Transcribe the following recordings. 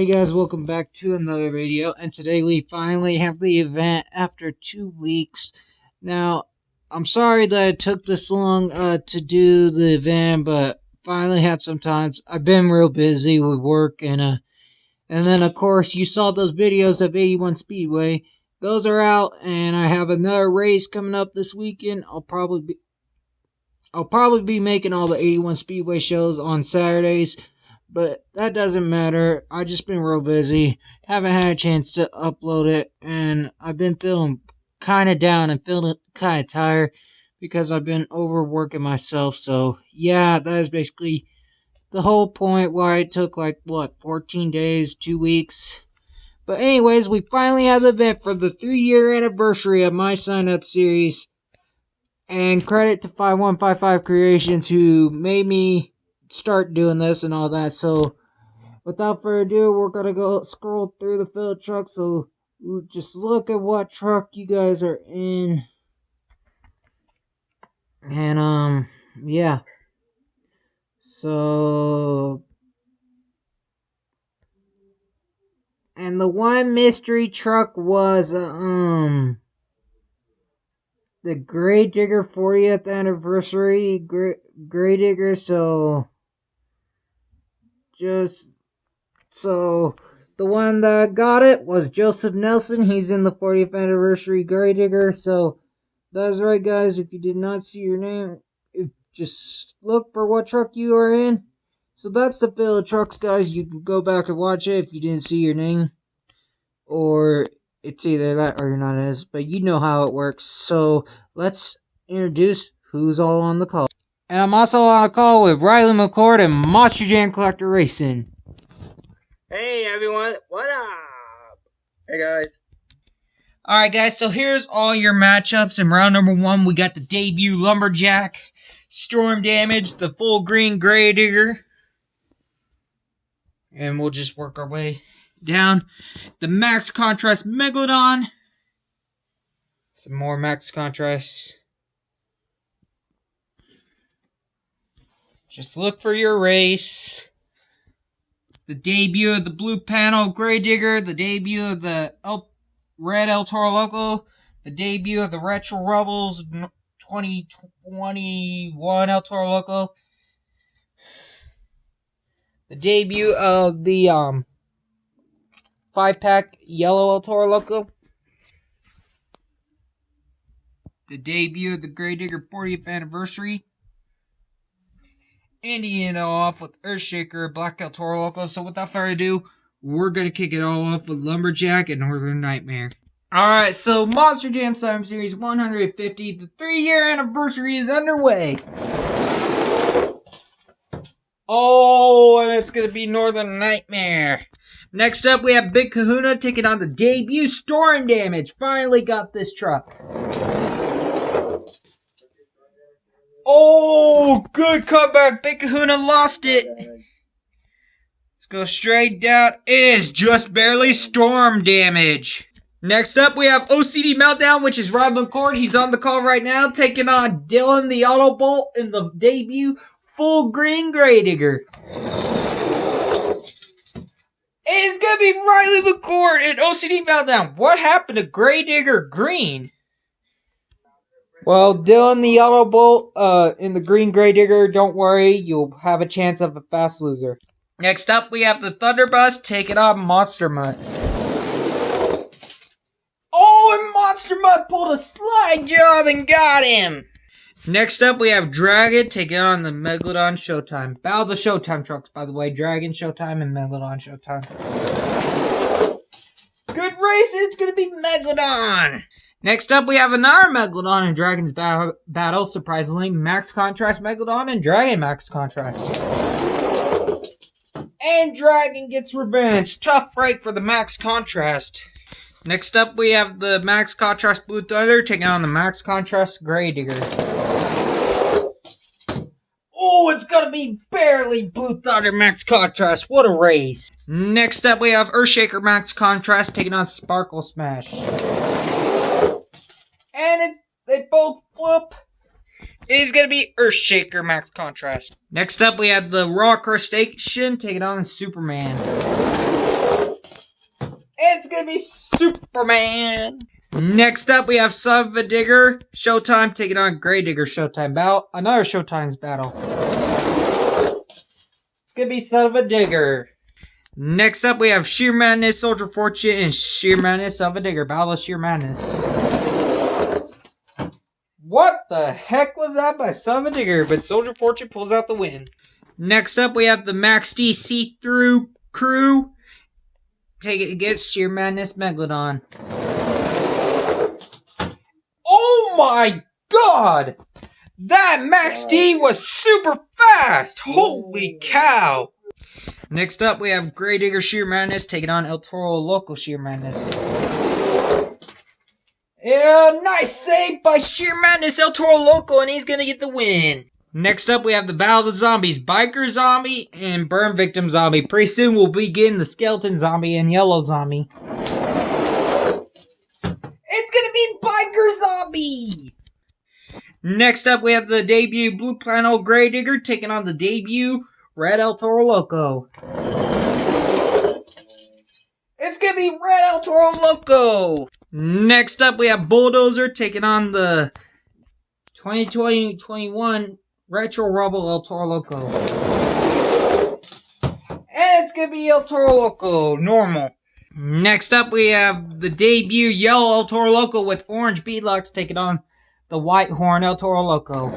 Hey guys, welcome back to another video, and today we finally have the event after 2 weeks. Now, I'm sorry that it took this long to do the event, but finally had some time. I've been real busy with work, and then of course you saw those videos of 81 Speedway. Those are out, and I have another race coming up this weekend. I'll probably be making all the 81 Speedway shows on Saturdays. But that doesn't matter. I just been real busy. Haven't had a chance to upload it. And I've been feeling kind of down and feeling kind of tired because I've been overworking myself. So, yeah, that is basically the whole point why it took 14 days, 2 weeks. But anyways, we finally have the event for the 3-year anniversary of my sign-up series. And credit to 5155 Creations who made me start doing this and all that. So without further ado, we're gonna go scroll through the field truck. So just look at what truck you guys are in, and yeah. So, and the one mystery truck was the Gravedigger 40th anniversary Gravedigger. So the one that got it was Joseph Nelson. He's in the 40th anniversary Gravedigger. So that's right, guys. If you did not see your name, just look for what truck you are in. So that's the field of trucks, guys. You can go back and watch it if you didn't see your name, or it's either that or you're not in it. But you know how it works. So let's introduce who's all on the call. And I'm also on a call with Riley McCord and Monster Jam Collector Racing. Hey everyone, what up? Hey guys. Alright guys, so here's all your matchups. In round number 1, we got the debut Lumberjack, Storm Damage, the full green Gravedigger. And we'll just work our way down. The Max Contrast Megalodon. Some more Max Contrast. Just look for your race. The debut of the Blue Panel Gravedigger. The debut of the Red El Toro Loco. The debut of the Retro Rebels 2021 El Toro Loco. The debut of the 5-pack Yellow El Toro Loco. The debut of the Gravedigger 40th anniversary. And you end off with Earthshaker, Black El Toro Loco. So without further ado, we're going to kick it all off with Lumberjack and Northern Nightmare. Alright, so Monster Jam Sign Series 150, the 3-year anniversary is underway. Oh, and it's going to be Northern Nightmare. Next up, we have Big Kahuna taking on the debut Storm Damage. Finally got this truck. Oh, good comeback. Big Kahuna lost it. Let's go straight down. It is just barely Storm Damage. Next up, we have OCD Meltdown, which is Rob McCord. He's on the call right now, taking on Dylan the Autobolt in the debut full green Gravedigger. It's going to be Riley McCord and OCD Meltdown. What happened to Gravedigger Green? Well, Dylan the Autobolt in the green Gravedigger, don't worry, you'll have a chance of a fast loser. Next up, we have the Thunderbus taking on Monster Mutt. Oh, and Monster Mutt pulled a slide job and got him! Next up, we have Dragon taking on the Megalodon Showtime. Battle the Showtime trucks, by the way. Dragon Showtime and Megalodon Showtime. Good race, it's gonna be Megalodon! Next up, we have another Megalodon and Dragon's battle, surprisingly. Max Contrast Megalodon and Dragon Max Contrast. And Dragon gets revenge. Tough break for the Max Contrast. Next up, we have the Max Contrast Blue Thunder taking on the Max Contrast Gravedigger. Oh, it's gonna be barely Blue Thunder Max Contrast. What a race. Next up, we have Earthshaker Max Contrast taking on Sparkle Smash. And they both whoop. It is going to be Earthshaker Max Contrast. Next up, we have the Raw Crustacean taking on Superman. gonna be Superman. Next up, we have Son of a Digger Showtime taking on Gravedigger Showtime battle. Another Showtime's battle. It's gonna be Son of a Digger. Next up, we have Sheer Madness, Soldier Fortune, and Sheer Madness of a Digger. Battle of Sheer Madness. What the heck was that by Son of a Digger? But Soldier Fortune pulls out the win. Next up, we have the Max D See-Through crew. Take it against Sheer Madness Megalodon. Oh my god! That Max D was super fast! Holy cow! Next up, we have Gravedigger Sheer Madness taking on El Toro Loco Sheer Madness. Yeah, nice save by Sheer Madness El Toro Loco, and he's gonna get the win. Next up, we have the Battle of the Zombies, Biker Zombie and Burn Victim Zombie. Pretty soon, we'll begin the Skeleton Zombie and Yellow Zombie. It's gonna be Biker Zombie! Next up, we have the debut Blue Planet Gravedigger taking on the debut Red El Toro Loco. It's gonna be Red El Toro Loco! Next up, we have Bulldozer taking on the 2020-21 Retro Rumble El Toro Loco. And it's gonna be El Toro Loco, normal. Next up, we have the debut Yellow El Toro Loco with orange beadlocks taking on the White Horn El Toro Loco.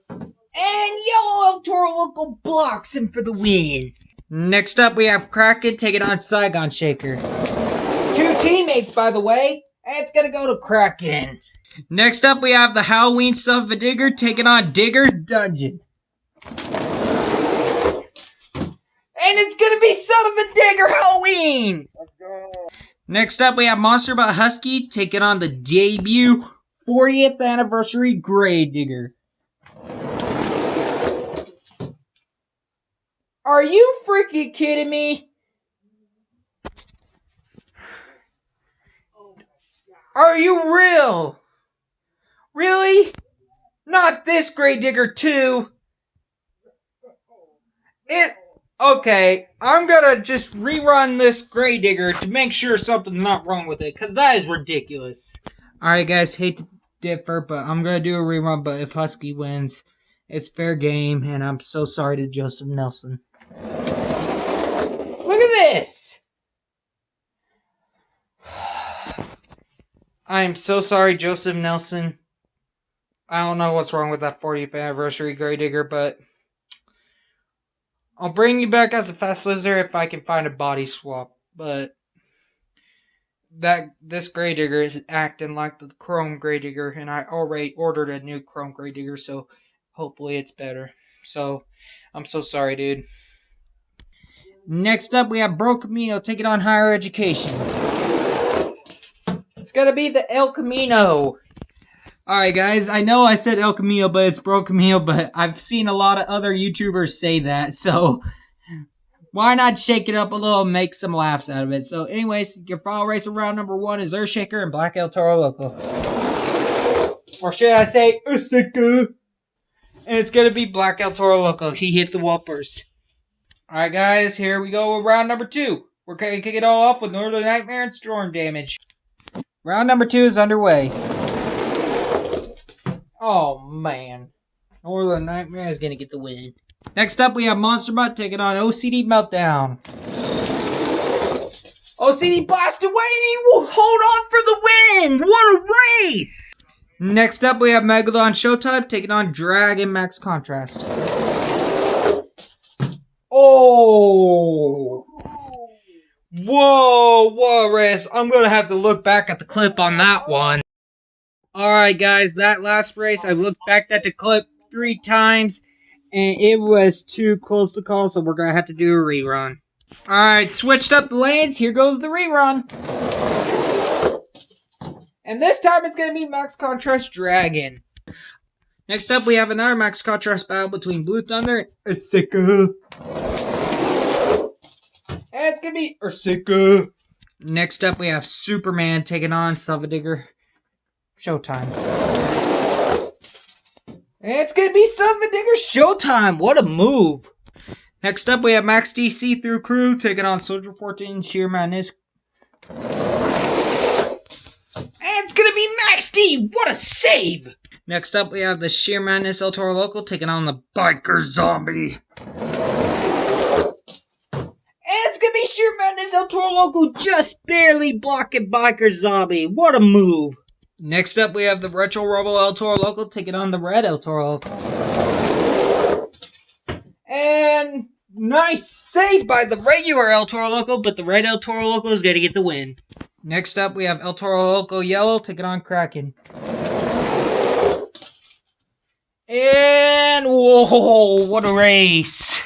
And Yellow El Toro Loco blocks him for the win. Next up, we have Kraken taking on Saigon Shaker. Two teammates, by the way, and it's gonna go to Kraken. Next up, we have the Halloween Son of a Digger taking on Digger's Dungeon. And it's gonna be Son of a Digger Halloween! Let's go! Next up, we have Monster Butt Husky taking on the debut 40th anniversary Gravedigger. Are you freaking kidding me? Are you real? Really? Not this Gravedigger 2. Okay, I'm gonna just rerun this Gravedigger to make sure something's not wrong with it, because that is ridiculous. Alright guys, hate to differ, but I'm gonna do a rerun, but if Husky wins, it's fair game, and I'm so sorry to Joseph Nelson. Look at this! I am so sorry, Joseph Nelson. I don't know what's wrong with that 40th anniversary Gravedigger, but I'll bring you back as a Fast Lizard if I can find a body swap. But this Gravedigger is acting like the Chrome Gravedigger, and I already ordered a new Chrome Gravedigger, so hopefully it's better. So, I'm so sorry, dude. Next up, we have Bro Camino taking on Higher Education. It's gonna be the El Camino. Alright guys, I know I said El Camino, but it's Bro Camino, but I've seen a lot of other YouTubers say that, so why not shake it up a little and make some laughs out of it? So anyways, your final race of round number 1 is Earthshaker and Black El Toro Loco. Or should I say Earthshaker? And it's gonna be Black El Toro Loco. He hit the wall first. Alright guys, here we go with round number 2. We're gonna kick it all off with Northern Nightmare and Storm Damage. Round number 2 is underway. Oh man. Northern Nightmare is gonna get the win. Next up, we have Monster Butt taking on OCD Meltdown. OCD blast away and he will hold on for the win! What a race! Next up, we have Megalodon Showtime taking on Dragon Max Contrast. Oh! Whoa, what a race. I'm gonna have to look back at the clip on that one. Alright guys, that last race, I looked back at the clip 3 times, and it was too close to call, so we're gonna have to do a rerun. Alright, switched up the lanes, here goes the rerun. And this time it's gonna be Max Contrast Dragon. Next up, we have another Max Contrast battle between Blue Thunder and Ursika. And it's gonna be Ursika. Next up, we have Superman taking on Son of a Digger Showtime. And it's gonna be Son of a Digger Showtime. What a move. Next up, we have Max D See-Through Crew taking on Soldier 14 Sheer Madness. And it's gonna be Max D! What a save! Next up, we have the Sheer Madness El Toro Loco taking on the Biker Zombie. And it's gonna be Sheer Madness El Toro Loco just barely blocking Biker Zombie. What a move! Next up, we have the Retro Robo El Toro Loco taking on the Red El Toro Loco. And nice save by the regular El Toro Loco, but the Red El Toro Loco is gonna get the win. Next up, we have El Toro Loco Yellow taking on Kraken. And whoa, what a race!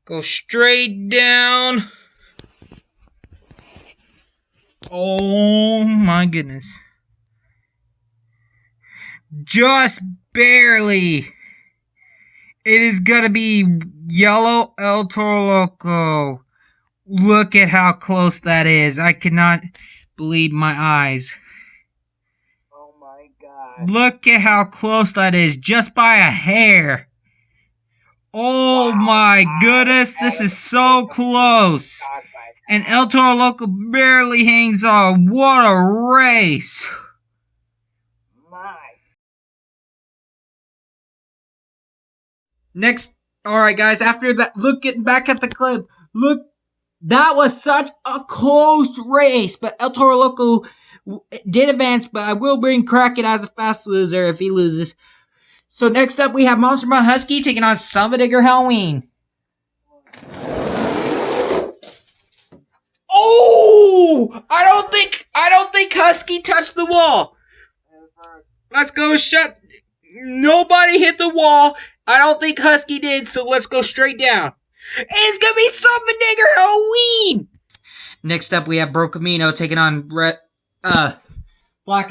Go straight down. Oh my goodness. Just barely. It is gonna be Yellow El Toro Loco. Look at how close that is. I cannot believe my eyes. Oh my god. Look at how close that is, just by a hair. Oh Wow. my goodness, this is so close. And El Toro Loco barely hangs on. What a race. My. Next, alright guys, after that, getting back at the clip. Look, that was such a close race. But El Toro Loco did advance, but I will bring Kraken as a fast loser if he loses. So next up, we have Monster Mutt Husky taking on Salvador Halloween. Oh! I don't think Husky touched the wall. Let's go shut. Nobody hit the wall. I don't think Husky did, so let's go straight down. And it's gonna be Salvador Halloween. Next up, we have Bro Camino taking on Blackout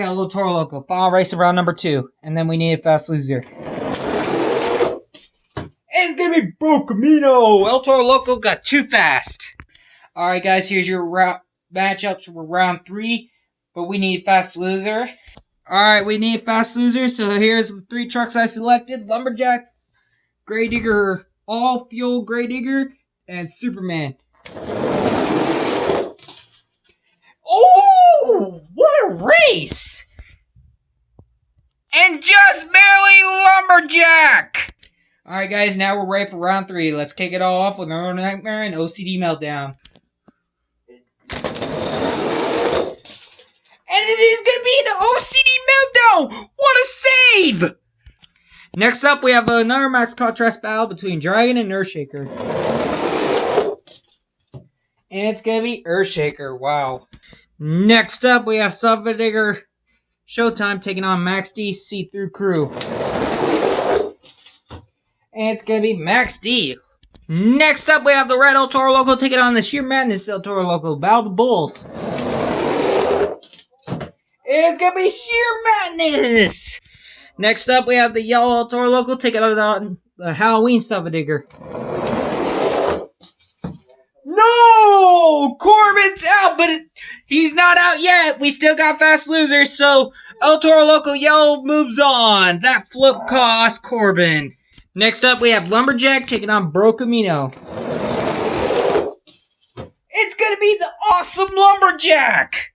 El Toro Loco. Final race of round number 2. And then we need a fast loser. It's gonna be Bro Camino. El Toro Loco got too fast. Alright guys, here's your matchups for round 3. But we need a fast loser. Alright, we need a fast loser. So here's the 3 trucks I selected. Lumberjack, Gravedigger, All Fuel Gravedigger, and Superman. Oh, what a race! And just barely Lumberjack! Alright guys, now we're ready for round 3. Let's kick it all off with our own Nightmare and OCD Meltdown. And it is going to be an OCD Meltdown! What a save! Next up, we have another max contrast battle between Dragon and Earthshaker. And it's going to be Earthshaker, wow. Next up, we have Salvador Showtime taking on Max D See-Through Crew. And it's going to be Max D. Next up, we have the Red El Toro Loco taking on the Sheer Madness El Toro Loco. Battle the Bulls. It's going to be Sheer Madness. Next up, we have the Yellow El Toro Loco taking on the Halloween Salvador. No! Corbin's out, but he's not out yet. We still got fast losers, so El Toro Loco Yellow moves on. That flip cost Corbin. Next up, we have Lumberjack taking on Bro Camino. It's gonna be the awesome Lumberjack!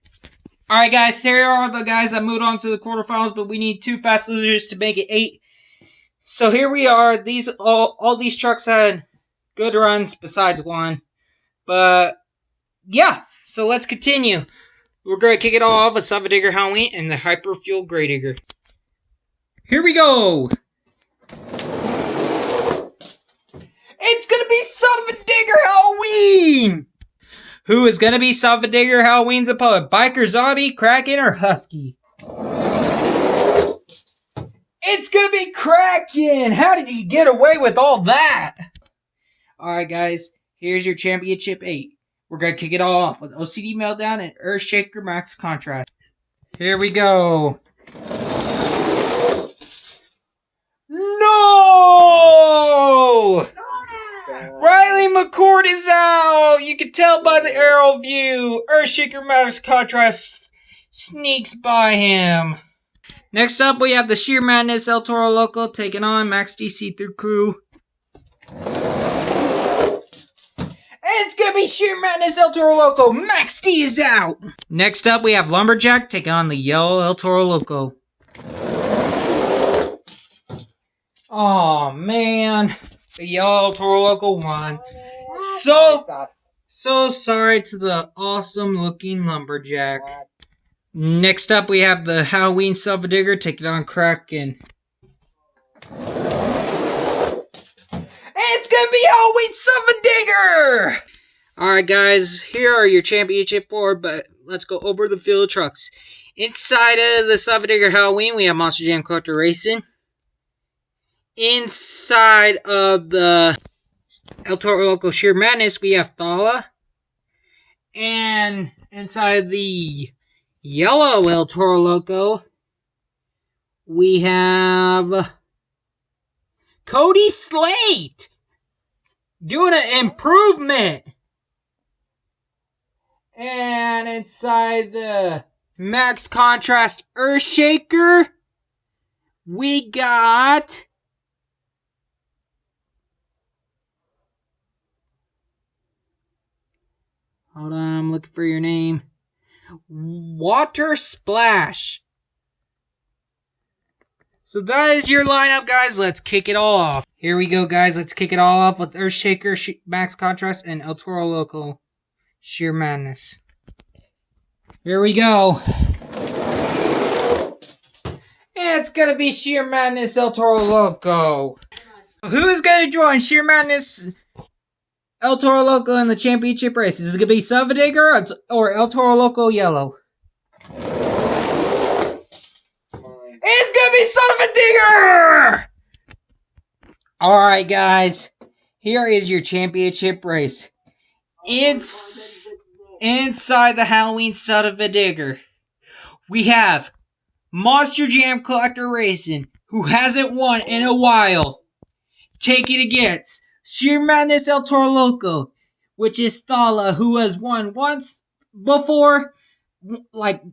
Alright guys, there are the guys that moved on to the quarterfinals, but we need 2 fast losers to make it 8. So here we are. All these trucks had good runs besides one. But, yeah. So let's continue. We're going to kick it all off with Salvador Halloween and the Hyper Fuel Gravedigger. Here we go. It's going to be Salvador Halloween. Who is going to be Salvador Halloween's opponent? Biker Zombie, Kraken, or Husky? It's going to be Kraken. How did he get away with all that? Alright guys, here's your Championship 8. We're going to kick it all off with OCD Meltdown and Earthshaker Max Contrast. Here we go. No! Riley McCord is out! You can tell by the aerial view. Earthshaker Max Contrast sneaks by him. Next up, we have the Sheer Madness El Toro Loco taking on Max D See-Through Crew. It's gonna be Sheer Madness El Toro Loco. Max D is out. Next up, we have Lumberjack taking on the yellow El Toro Loco. Oh man, the yellow El Toro Loco won. So sorry to the awesome looking Lumberjack. Next up, we have the Halloween Silver Digger taking on Kraken. It's gonna be Halloween Silver Digger! Alright guys, here are your championship four, but let's go over the field of trucks. Inside of the Silver Digger Halloween, we have Monster Jam Collector Racing. Inside of the El Toro Loco Sheer Madness, we have Thala. And inside the yellow El Toro Loco, we have Cody Slate doing an improvement. And inside the Max Contrast Earthshaker, we got hold on, I'm looking for your name. Water Splash. So that is your lineup, guys. Let's kick it all off. Here we go, guys. Let's kick it all off with Earthshaker, Max Contrast, and El Toro Loco Sheer Madness. Here we go. It's gonna be Sheer Madness El Toro Loco. Who is gonna join Sheer Madness El Toro Loco in the championship race? Is it gonna be Silver Digger or El Toro Loco Yellow? It's gonna be Son of a Digger! Alright, guys. Here is your championship race. It's inside the Halloween Son of a Digger. We have Monster Jam Collector Racing, who hasn't won in a while, taking against Sheer Madness El Toro Loco, which is Thala, who has won once before, like,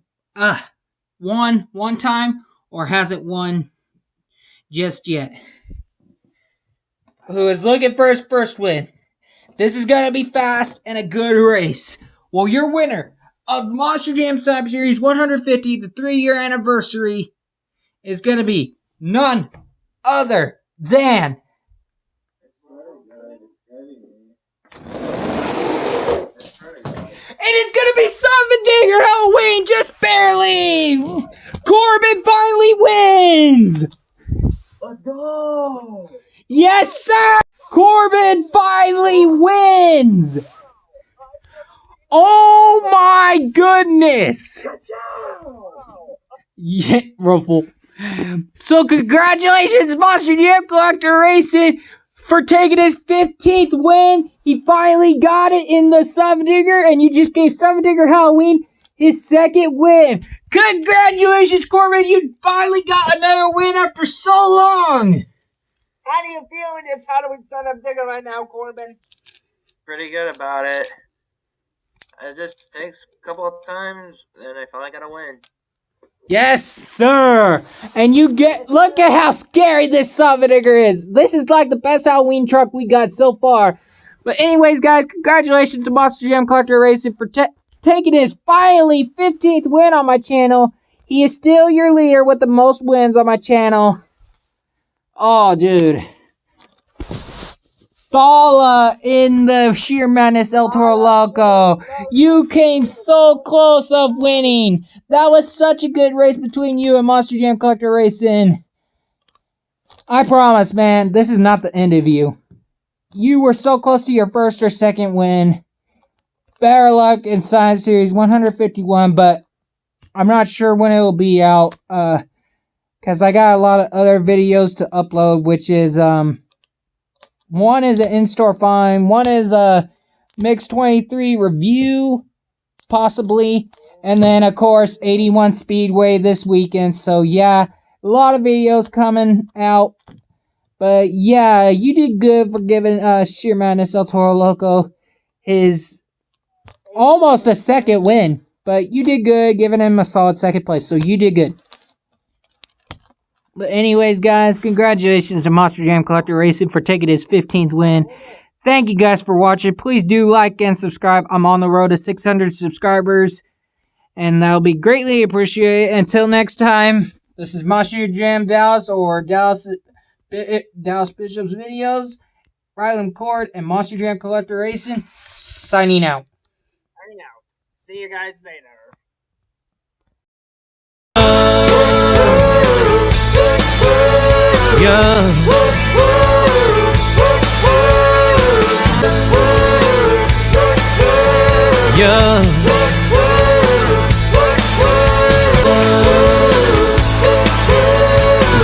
won one time, or hasn't won just yet. Who is looking for his first win. This is going to be fast and a good race. Well, your winner of Monster Jam Cyber Series 150, the 3-year anniversary, is going to be none other than it is going to be Silver Digger Halloween, just barely! Corbin finally wins! Let's go! Yes, sir! Corbin finally wins! Oh my goodness! Yeah, Ruffle. So congratulations, Monster Jam Collector Racing, for taking his 15th win. He finally got it in the Silver Digger, and you just gave Silver Digger Halloween his second win. Congratulations, Corbin! You finally got another win after so long! How do you feel in this Halloween Son of a Digger right now, Corbin? Pretty good about it. It just takes a couple of times, and I finally got a win. Yes, sir! And you look at how scary this Silver Digger is. This is like the best Halloween truck we got so far. But anyways, guys, congratulations to Monster Jam Collector Racing for taking his finally 15th win on my channel. He is still your leader with the most wins on my channel. Oh, dude. Thala in the Sheer Madness El Toro Loco. You came so close of winning. That was such a good race between you and Monster Jam Collector Racing. I promise, man, this is not the end of you. You were so close to your first or second win. Better luck in Cyber Series 151, but I'm not sure when it will be out. Because I got a lot of other videos to upload, which is, one is an in-store find, one is a Mix 23 review, possibly, and then, of course, 81 Speedway this weekend. So, yeah, a lot of videos coming out. But, yeah, you did good for giving Sheer Madness El Toro Loco his almost a second win. But you did good, giving him a solid second place. So, you did good. But anyways, guys, congratulations to Monster Jam Collector Racing for taking his 15th win. Thank you guys for watching. Please do like and subscribe. I'm on the road to 600 subscribers, and that'll be greatly appreciated. Until next time, this is Monster Jam Dallas, or Dallas Bishop's Videos, Ryland Cord, and Monster Jam Collector Racing, signing out. Signing out. See you guys later. Yeah. Yeah.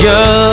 Yeah.